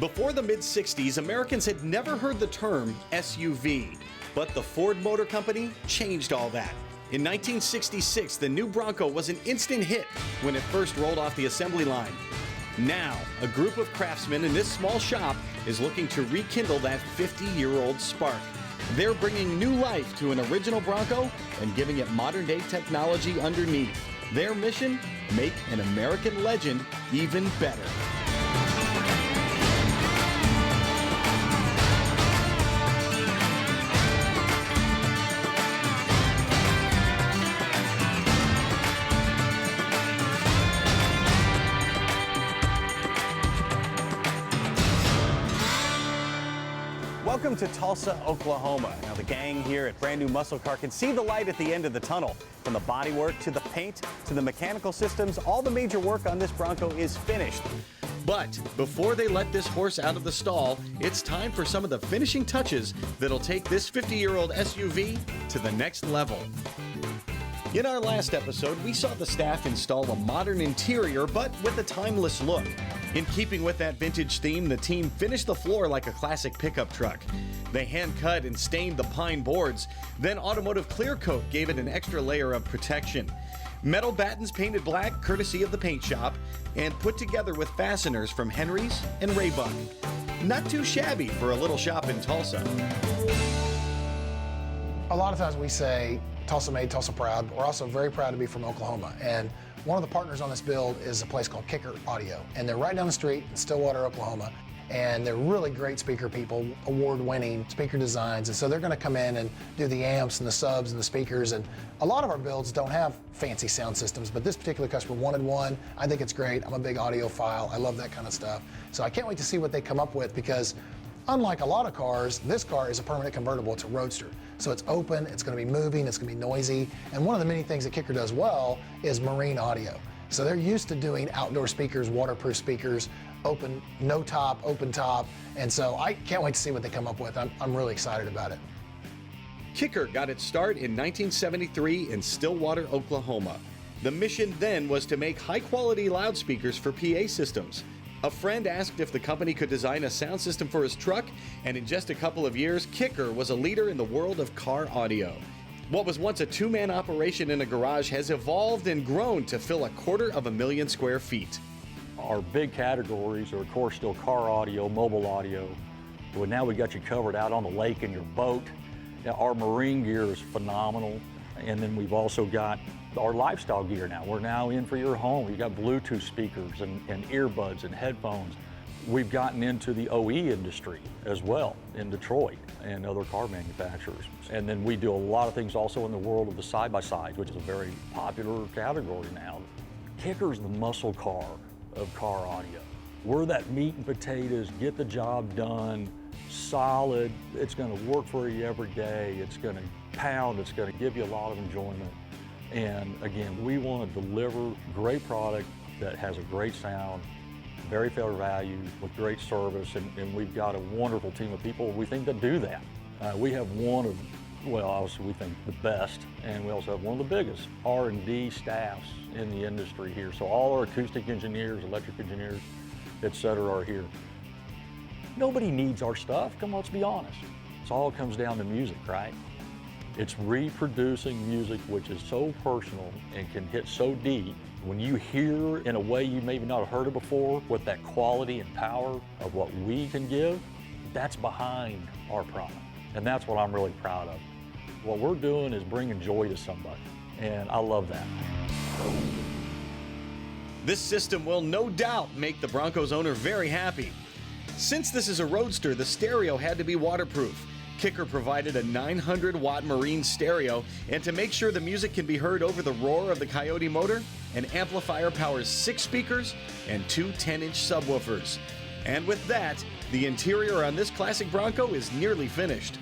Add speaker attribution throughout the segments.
Speaker 1: Before the mid-60s, Americans had never heard the term SUV, but the Ford Motor Company changed all that. In 1966, the new Bronco was an instant hit when it first rolled off the assembly line. Now, a group of craftsmen in this small shop is looking to rekindle that 50-year-old spark. They're bringing new life to an original Bronco and giving it modern-day technology underneath. Their mission? Make an American legend even better.
Speaker 2: Welcome to Tulsa, Oklahoma. Now the gang here at Brand New Muscle Car can see the light at the end of the tunnel. From the bodywork to the paint to the mechanical systems, all the major work on this Bronco is finished.
Speaker 1: But before they let this horse out of the stall, it's time for some of the finishing touches that'll take this 50-year-old SUV to the next level. In our last episode, we saw the staff install a modern interior, but with a timeless look. In keeping with that vintage theme, the team finished the floor like a classic pickup truck. They hand-cut and stained the pine boards. Then automotive clear coat gave it an extra layer of protection. Metal battens painted black, courtesy of the paint shop, and put together with fasteners from Henry's and Raybuck. Not too shabby for a little shop in Tulsa.
Speaker 3: A lot of times we say, Tulsa made, Tulsa proud. We're also very proud to be from Oklahoma. And one of the partners on this build is a place called Kicker Audio. And they're right down the street in Stillwater, Oklahoma. And they're really great speaker people, award-winning speaker designs. And so they're gonna come in and do the amps and the subs and the speakers. And a lot of our builds don't have fancy sound systems, but this particular customer wanted one. I think it's great. I'm a big audiophile. I love that kind of stuff. So I can't wait to see what they come up with, because unlike a lot of cars, this car is a permanent convertible. It's a roadster. So it's open, it's gonna be moving, it's gonna be noisy. And one of the many things that Kicker does well is marine audio. So they're used to doing outdoor speakers, waterproof speakers, open, no top, open top. And so I can't wait to see what they come up with. I'm really excited about it.
Speaker 1: Kicker got its start in 1973 in Stillwater, Oklahoma. The mission then was to make high-quality loudspeakers for PA systems. A friend asked if the company could design a sound system for his truck, and in just a couple of years, Kicker was a leader in the world of car audio. What was once a two-man operation in a garage has evolved and grown to fill 250,000 square feet.
Speaker 4: Our big categories are, of course, still car audio, mobile audio. Well, now we got you covered out on the lake in your boat. Now, our marine gear is phenomenal. And then we've also got our lifestyle gear now. We're now in for your home. We've got Bluetooth speakers and earbuds and headphones. We've gotten into the OE industry as well in Detroit and other car manufacturers. And then we do a lot of things also in the world of the side-by-sides, which is a very popular category now. Kicker's the muscle car of car audio. We're that meat and potatoes, get the job done, solid. It's gonna work for you every day. It's gonna pound, it's gonna give you a lot of enjoyment. And again, we wanna deliver great product that has a great sound, very fair value, with great service, and we've got a wonderful team of people we think that do that. We have one of, well, obviously we think the best, and we also have one of the biggest R&D staffs in the industry here. So all our acoustic engineers, electric engineers, et cetera, are here. Nobody needs our stuff, come on, let's be honest. It all comes down to music, right? It's reproducing music which is so personal and can hit so deep. When you hear in a way you maybe not have heard it before, with that quality and power of what we can give, that's behind our product. And that's what I'm really proud of. What we're doing is bringing joy to somebody, and I love that.
Speaker 1: This system will no doubt make the Broncos owner very happy. Since this is a roadster, the stereo had to be waterproof. Kicker provided a 900-watt marine stereo, and to make sure the music can be heard over the roar of the Coyote motor, an amplifier powers 6 speakers and 2 10-inch subwoofers. And with that, the interior on this classic Bronco is nearly finished.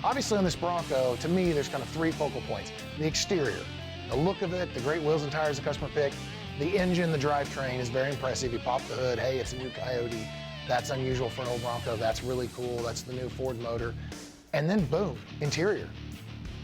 Speaker 3: Obviously on this Bronco, to me, there's kind of 3 focal points. The exterior, the look of it, the great wheels and tires the customer picked. The engine, the drivetrain is very impressive. You pop the hood, hey, it's a new Coyote. That's unusual for an old Bronco. That's really cool. That's the new Ford motor. And then boom, interior.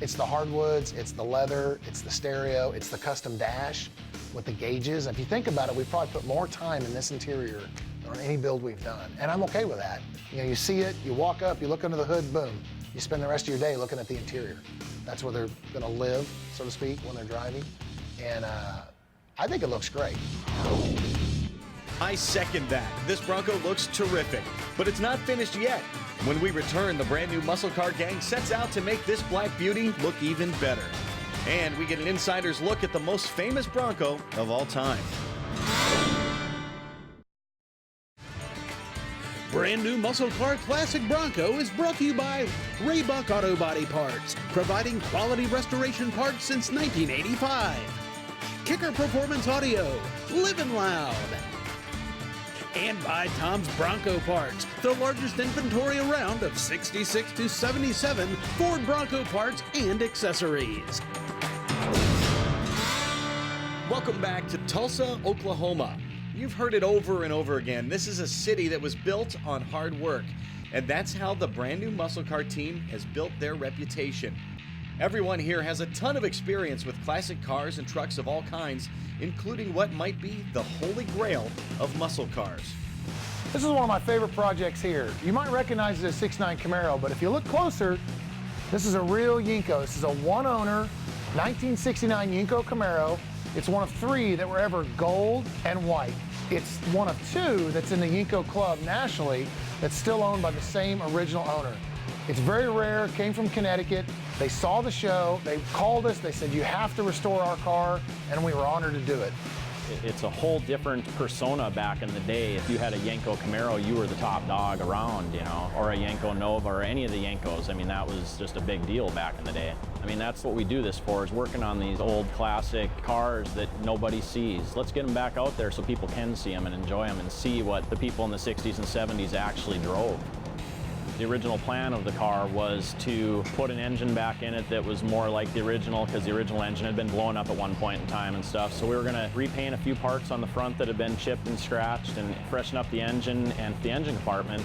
Speaker 3: It's the hardwoods, it's the leather, it's the stereo, it's the custom dash. with the gauges. If you think about it, we probably put more time in this interior than on any build we've done, and I'm okay with that. You know, you see it, you walk up, you look under the hood, boom. You spend the rest of your day looking at the interior. That's where they're gonna live, so to speak, when they're driving. And I think it looks great.
Speaker 1: I second that. This Bronco looks terrific, but it's not finished yet. When we return, the brand new muscle car gang sets out to make this black beauty look even better. And we get an insider's look at the most famous Bronco of all time.
Speaker 5: Brand new muscle car classic Bronco is brought to you by Raybuck Auto Body Parts, providing quality restoration parts since 1985. Kicker Performance Audio, living loud. And by Tom's Bronco Parts, the largest inventory around of 66 to 77 Ford Bronco parts and accessories.
Speaker 1: Welcome back to Tulsa, Oklahoma. You've heard it over and over again. This is a city that was built on hard work, and that's how the brand new muscle car team has built their reputation. Everyone here has a ton of experience with classic cars and trucks of all kinds, including what might be the holy grail of muscle cars.
Speaker 3: This is one of my favorite projects here. You might recognize it as 6.9 Camaro, but if you look closer, this is a real Yenko. This is a one-owner 1969 Yenko Camaro. It's one of 3 that were ever gold and white. It's one of 2 that's in the Yenko Club nationally that's still owned by the same original owner. It's very rare, came from Connecticut. They saw the show, they called us, they said, you have to restore our car, and we were honored to do it.
Speaker 6: It's a whole different persona back in the day. If you had a Yenko Camaro, you were the top dog around, you know, or a Yenko Nova, or any of the Yenkos. I mean, that was just a big deal back in the day. I mean, that's what we do this for, is working on these old classic cars that nobody sees. Let's get them back out there so people can see them and enjoy them and see what the people in the 60s and 70s actually drove. The original plan of the car was to put an engine back in it that was more like the original, because the original engine had been blown up at one point in time and stuff. So we were going to repaint a few parts on the front that had been chipped and scratched and freshen up the engine and the engine compartment.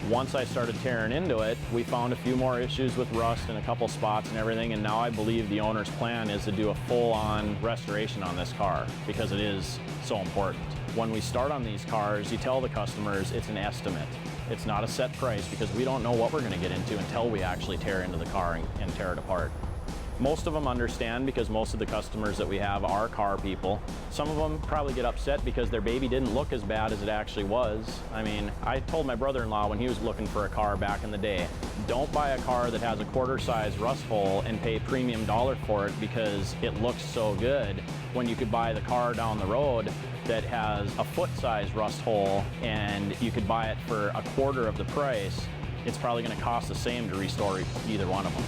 Speaker 6: Once I started tearing into it, we found a few more issues with rust in a couple spots and everything, and now I believe the owner's plan is to do a full-on restoration on this car because it is so important. When we start on these cars, you tell the customers it's an estimate. It's not a set price because we don't know what we're going to get into until we actually tear into the car and tear it apart. Most of them understand because most of the customers that we have are car people. Some of them probably get upset because their baby didn't look as bad as it actually was. I mean, I told my brother-in-law when he was looking for a car back in the day, don't buy a car that has a quarter-size rust hole and pay premium dollar for it because it looks so good, when you could buy the car down the road that has a foot-size rust hole and you could buy it for a quarter of the price. It's probably going to cost the same to restore either one of them.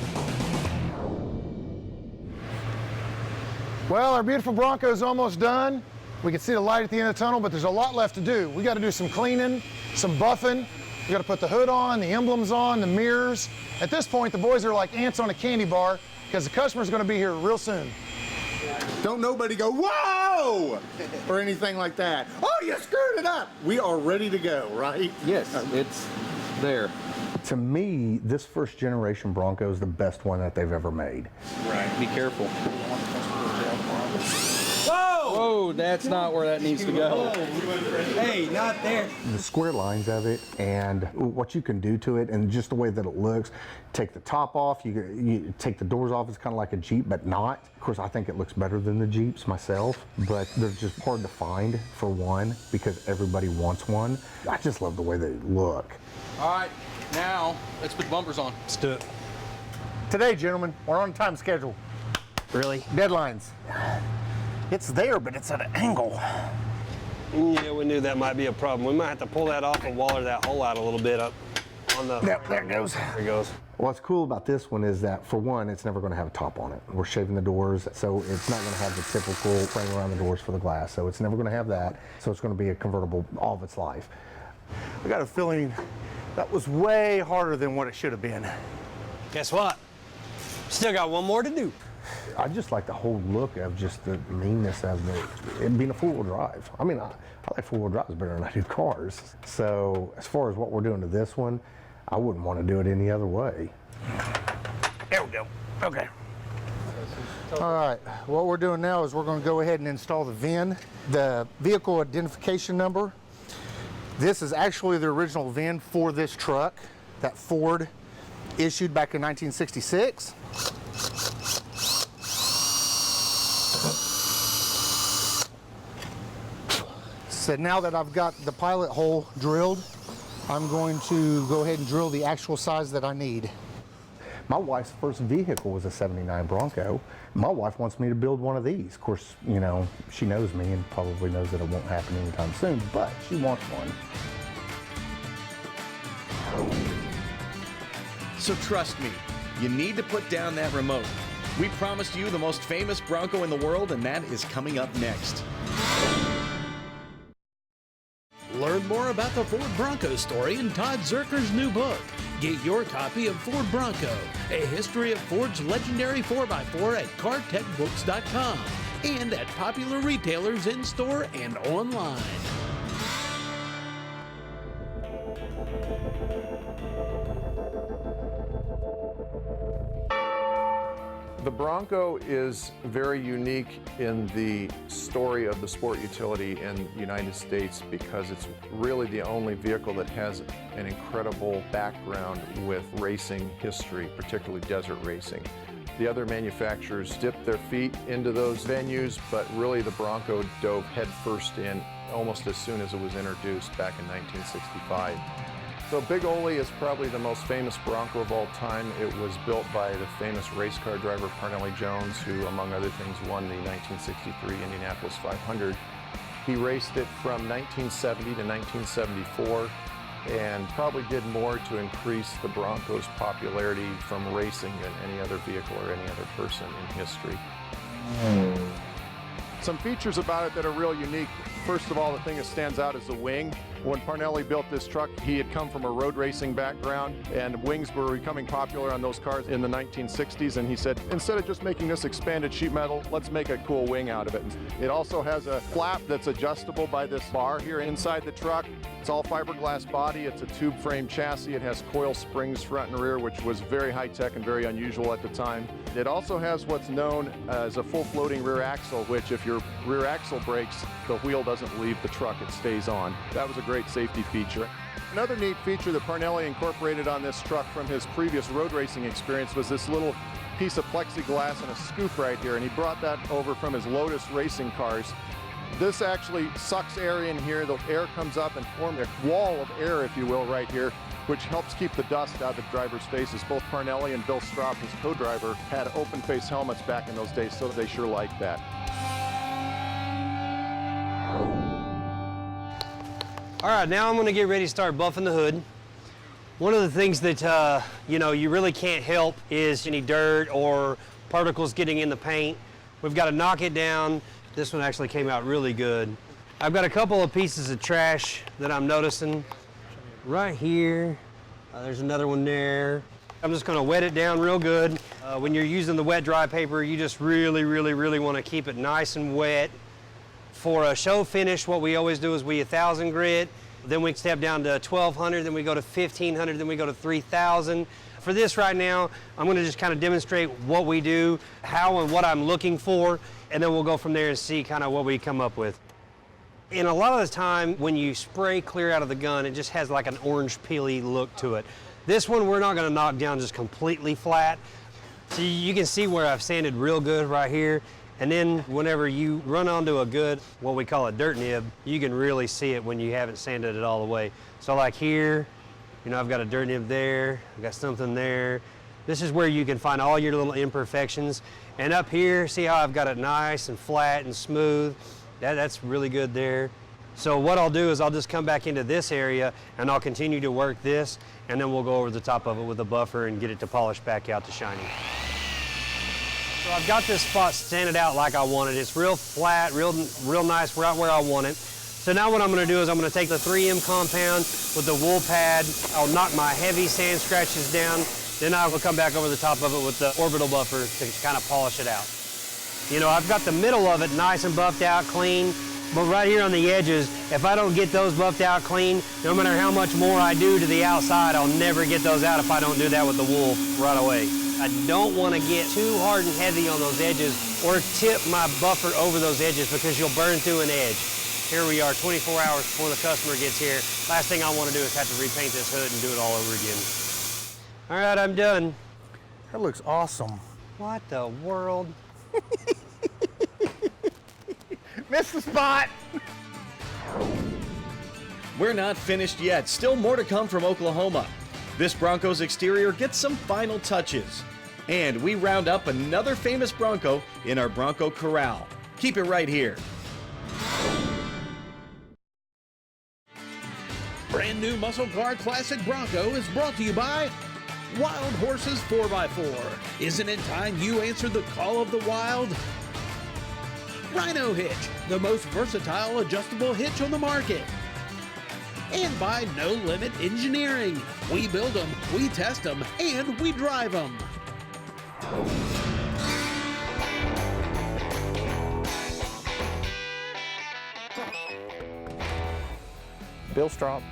Speaker 3: Well, our beautiful Bronco is almost done. We can see the light at the end of the tunnel, but there's a lot left to do. We got to do some cleaning, some buffing. We got to put the hood on, the emblems on, the mirrors. At this point, the boys are like ants on a candy bar because the customer's going to be here real soon.
Speaker 7: Don't nobody go, whoa, or anything like that. Oh, you screwed it up. We are ready to go, right?
Speaker 8: Yes, it's there.
Speaker 9: To me, this first generation Bronco is the best one that they've ever made.
Speaker 8: Right. Be careful. Whoa! Whoa, that's not where that needs to go.
Speaker 7: Hey, not there.
Speaker 9: The square lines of it and what you can do to it and just the way that it looks. Take the top off, you take the doors off, it's kind of like a Jeep, but not. Of course, I think it looks better than the Jeeps myself, but they're just hard to find for one because everybody wants one. I just love the way they look.
Speaker 8: All right, now let's put the bumpers on.
Speaker 3: Let's do it. Today, gentlemen, we're on a time schedule.
Speaker 2: Really?
Speaker 3: Deadlines.
Speaker 2: It's there, but it's at an angle.
Speaker 10: Yeah, we knew that might be a problem. We might have to pull that off and waller that hole out a little bit up on the...
Speaker 3: Yep, there it goes.
Speaker 10: There it goes.
Speaker 9: What's cool about this one is that, for one, it's never going to have a top on it. We're shaving the doors, so it's not going to have the typical frame around the doors for the glass, so it's never going to have that. So it's going to be a convertible all of its life.
Speaker 2: I got a feeling that was way harder than what it should have been.
Speaker 10: Guess what? Still got one more to do.
Speaker 9: I just like the whole look of just the meanness of it being a four-wheel drive. I mean, I like four-wheel drives better than I do cars. So as far as what we're doing to this one, I wouldn't want to do it any other way.
Speaker 2: There we go. Okay.
Speaker 9: All right, what we're doing now is we're going to go ahead and install the VIN, the vehicle identification number. This is actually the original VIN for this truck that Ford issued back in 1966. So now that I've got the pilot hole drilled, I'm going to go ahead and drill the actual size that I need. My wife's first vehicle was a '79 Bronco. My wife wants me to build one of these. Of course, you know, she knows me and probably knows that it won't happen anytime soon, but she wants one.
Speaker 1: So trust me, you need to put down that remote. We promised you the most famous Bronco in the world, and that is coming up next.
Speaker 5: Learn more about the Ford Bronco story in Todd Zerker's new book. Get your copy of Ford Bronco, a history of Ford's legendary 4x4 at cartechbooks.com and at popular retailers in-store and online.
Speaker 11: The Bronco is very unique in the story of the sport utility in the United States because it's really the only vehicle that has an incredible background with racing history, particularly desert racing. The other manufacturers dipped their feet into those venues, but really the Bronco dove headfirst in almost as soon as it was introduced back in 1965. So Big Ole is probably the most famous Bronco of all time. It was built by the famous race car driver Parnelli Jones, who, among other things, won the 1963 Indianapolis 500. He raced it from 1970 to 1974 and probably did more to increase the Bronco's popularity from racing than any other vehicle or any other person in history. Some features about it that are real unique. First of all, the thing that stands out is the wing. When Parnelli built this truck, he had come from a road racing background, and wings were becoming popular on those cars in the 1960s, and he said, instead of just making this expanded sheet metal, let's make a cool wing out of it. It also has a flap that's adjustable by this bar here inside the truck. It's all fiberglass body. It's a tube frame chassis. It has coil springs front and rear, which was very high-tech and very unusual at the time. It also has what's known as a full floating rear axle, which if your rear axle breaks, the wheel doesn't leave the truck, it stays on. That was a great safety feature. Another neat feature that Parnelli incorporated on this truck from his previous road racing experience was this little piece of plexiglass and a scoop right here, and he brought that over from his Lotus racing cars. This actually sucks air in here. The air comes up and forms a wall of air, if you will, right here, which helps keep the dust out of the driver's faces. Both Parnelli and Bill Stroppe, his co-driver, had open face helmets back in those days, so they sure liked that.
Speaker 10: All right, now I'm gonna get ready to start buffing the hood. One of the things that you really can't help is any dirt or particles getting in the paint. We've got to knock it down. This one actually came out really good. I've got a couple of pieces of trash that I'm noticing right here. There's another one there. I'm just gonna wet it down real good. When you're using the wet dry paper, you just really want to keep it nice and wet. For a show finish, what we always do is we 1,000 grit, then we step down to 1,200, then we go to 1,500, then we go to 3,000. For this right now, I'm gonna just kind of demonstrate what we do, how and what I'm looking for, and then we'll go from there and see kind of what we come up with. And a lot of the time, when you spray clear out of the gun, it just has like an orange peely look to it. This one, we're not gonna knock down just completely flat. So you can see where I've sanded real good right here. And then whenever you run onto a good, what we call a dirt nib, you can really see it when you haven't sanded it all the way. So like here, I've got a dirt nib there, I've got something there. This is where you can find all your little imperfections. And up here, see how I've got it nice and flat and smooth? That's really good there. So what I'll do is I'll just come back into this area and I'll continue to work this, and then we'll go over the top of it with a buffer and get it to polish back out to shiny. So I've got this spot sanded out like I want it. It's real flat, real nice, right where I want it. So now what I'm gonna do is I'm gonna take the 3M compound with the wool pad. I'll knock my heavy sand scratches down. Then I will come back over the top of it with the orbital buffer to kind of polish it out. I've got the middle of it nice and buffed out, clean. But right here on the edges, if I don't get those buffed out clean, no matter how much more I do to the outside, I'll never get those out if I don't do that with the wool right away. I don't want to get too hard and heavy on those edges or tip my buffer over those edges because you'll burn through an edge. Here we are 24 hours before the customer gets here. Last thing I want to do is have to repaint this hood and do it all over again. All right, I'm done.
Speaker 9: That looks awesome.
Speaker 10: What the world?
Speaker 9: Missed the spot.
Speaker 1: We're not finished yet. Still more to come from Oklahoma. This Bronco's exterior gets some final touches. And we round up another famous Bronco in our Bronco Corral. Keep it right here.
Speaker 5: Brand new muscle car classic Bronco is brought to you by Wild Horses 4x4. Isn't it time you answered the call of the wild? Rhino Hitch, the most versatile adjustable hitch on the market. And by No Limit Engineering. We build them, we test them, and we drive them.
Speaker 12: Bill Stroppe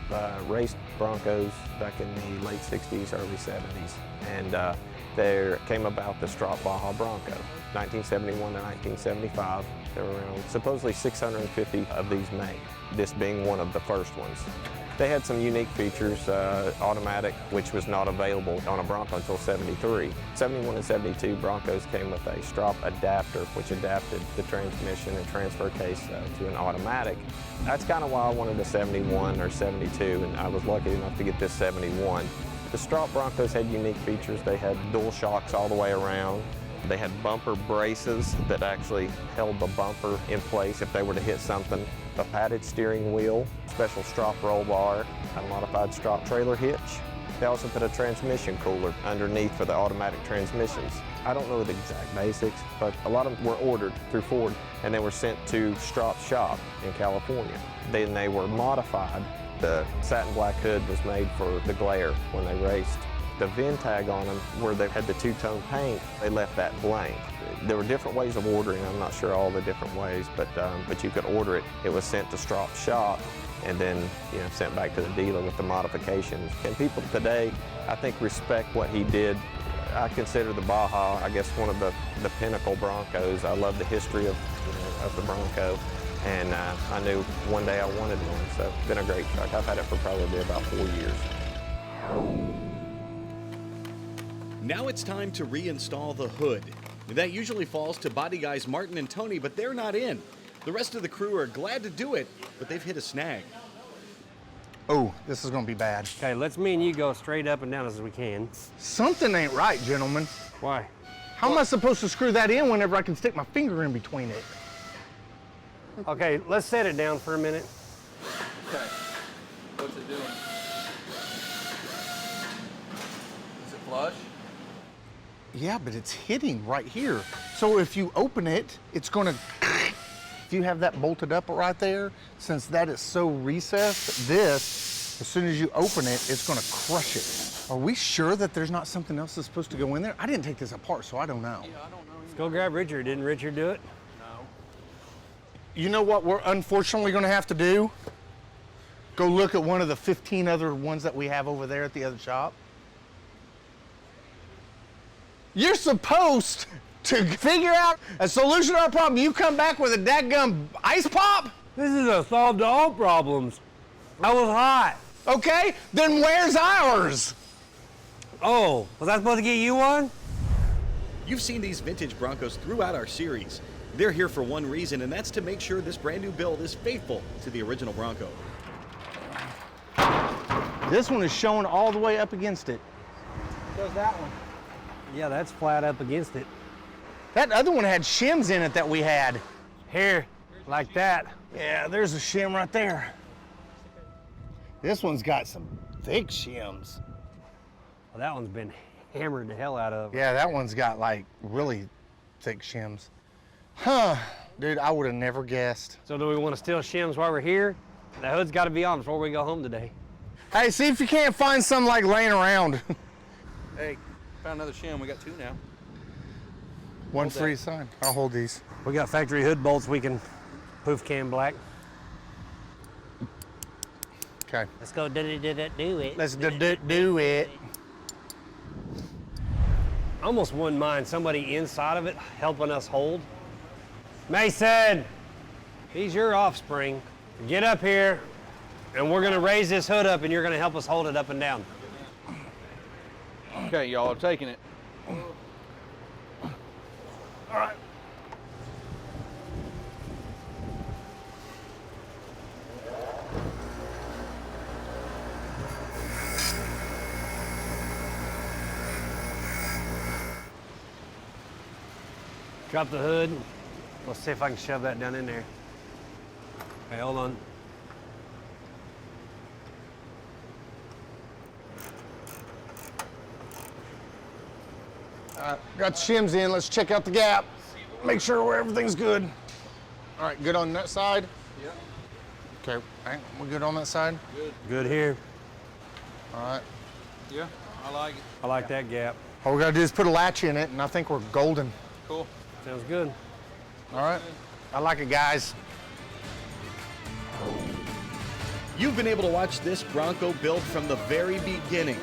Speaker 12: raced Broncos back in the late 60s, early 70s, and there came about the Stroppe Baja Bronco. 1971 to 1975, there were around supposedly 650 of these made, this being one of the first ones. They had some unique features, automatic, which was not available on a Bronco until 73. 71 and 72 Broncos came with a Stroppe adapter, which adapted the transmission and transfer case to an automatic. That's kind of why I wanted a 71 or 72, and I was lucky enough to get this 71. The Stroppe Broncos had unique features. They had dual shocks all the way around. They had bumper braces that actually held the bumper in place if they were to hit something. A padded steering wheel, special Stroppe roll bar, a modified Stroppe trailer hitch. They also put a transmission cooler underneath for the automatic transmissions. I don't know the exact basics, but a lot of them were ordered through Ford and they were sent to Stroppe's shop in California. Then they were modified. The satin black hood was made for the glare when they raced. The VIN tag on them, where they had the two-tone paint, they left that blank. There were different ways of ordering. I'm not sure all the different ways, but you could order it. It was sent to Stroppe's shop and then sent back to the dealer with the modifications. And people today, I think, respect what he did. I consider the Baja, I guess, one of the pinnacle Broncos. I love the history of the Bronco, and I knew one day I wanted one, so it's been a great truck. I've had it for probably about 4 years.
Speaker 1: Now it's time to reinstall the hood. That usually falls to body guys Martin and Tony, but they're not in. The rest of the crew are glad to do it, but they've hit a snag.
Speaker 9: Oh, this is gonna be bad.
Speaker 10: Okay, let's me and you go straight up and down as we can.
Speaker 9: Something ain't right, gentlemen.
Speaker 10: Why?
Speaker 9: How am I supposed to screw that in whenever I can stick my finger in between it?
Speaker 10: Okay, let's set it down for a minute.
Speaker 8: Okay. What's it doing? Is it flush?
Speaker 9: Yeah, but it's hitting right here. So if you open it, it's gonna, if you have that bolted up right there, since that is so recessed, this, as soon as you open it, it's gonna crush it. Are we sure that there's not something else that's supposed to go in there? I didn't take this apart, so I don't know.
Speaker 8: Yeah, I don't know.
Speaker 10: Let's go grab Richard. Didn't Richard do it?
Speaker 8: No.
Speaker 9: You know what we're unfortunately gonna have to do? Go look at one of the 15 other ones that we have over there at the other shop. You're supposed to figure out a solution to our problem. You come back with a dadgum ice pop?
Speaker 10: This is a solve to all problems. I was hot.
Speaker 9: Okay, then where's ours?
Speaker 10: Oh, was I supposed to get you one?
Speaker 1: You've seen these vintage Broncos throughout our series. They're here for one reason, and that's to make sure this brand new build is faithful to the original Bronco.
Speaker 9: This one is showing all the way up against it.
Speaker 10: Does that one? Yeah, that's flat up against it.
Speaker 9: That other one had shims in it that we had.
Speaker 10: Here, like that.
Speaker 9: Yeah, there's a shim right there. This one's got some thick shims.
Speaker 10: Well, that one's been hammered the hell out of.
Speaker 9: Yeah, that one's got like really thick shims. Huh, dude, I would have never guessed.
Speaker 10: So do we want to steal shims while we're here? The hood's got to be on before we go home today.
Speaker 9: Hey, see if you can't find some like laying around.
Speaker 8: Hey, found another shim. We got two now.
Speaker 9: One for each side. I'll hold these.
Speaker 10: We got factory hood bolts we can poof can black.
Speaker 9: Okay.
Speaker 10: Let's go do it.
Speaker 9: Let's do it.
Speaker 10: I'm almost wouldn't mind somebody inside of it helping us hold. Mason, he's your offspring. Get up here, and we're gonna raise this hood up, and you're gonna help us hold it up and down.
Speaker 8: Okay, y'all are taking it.
Speaker 10: All right. Drop the hood. Let's see if I can shove that down in there. Okay, hold on.
Speaker 3: All right, got the shims in. Let's check out the gap. Make sure where everything's good. All right, good on that side?
Speaker 8: Yep.
Speaker 3: Okay, all right, we good on that side?
Speaker 8: Good.
Speaker 10: Good here.
Speaker 3: All right.
Speaker 8: Yeah, I like it.
Speaker 10: I like that gap.
Speaker 3: All we gotta do is put a latch in it, and I think we're golden.
Speaker 8: Cool.
Speaker 10: Sounds good.
Speaker 3: All right. I like it, guys.
Speaker 1: You've been able to watch this Bronco build from the very beginning.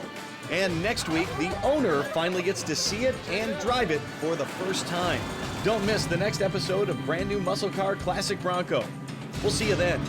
Speaker 1: And next week, the owner finally gets to see it and drive it for the first time. Don't miss the next episode of Brand New Muscle Car Classic Bronco. We'll see you then.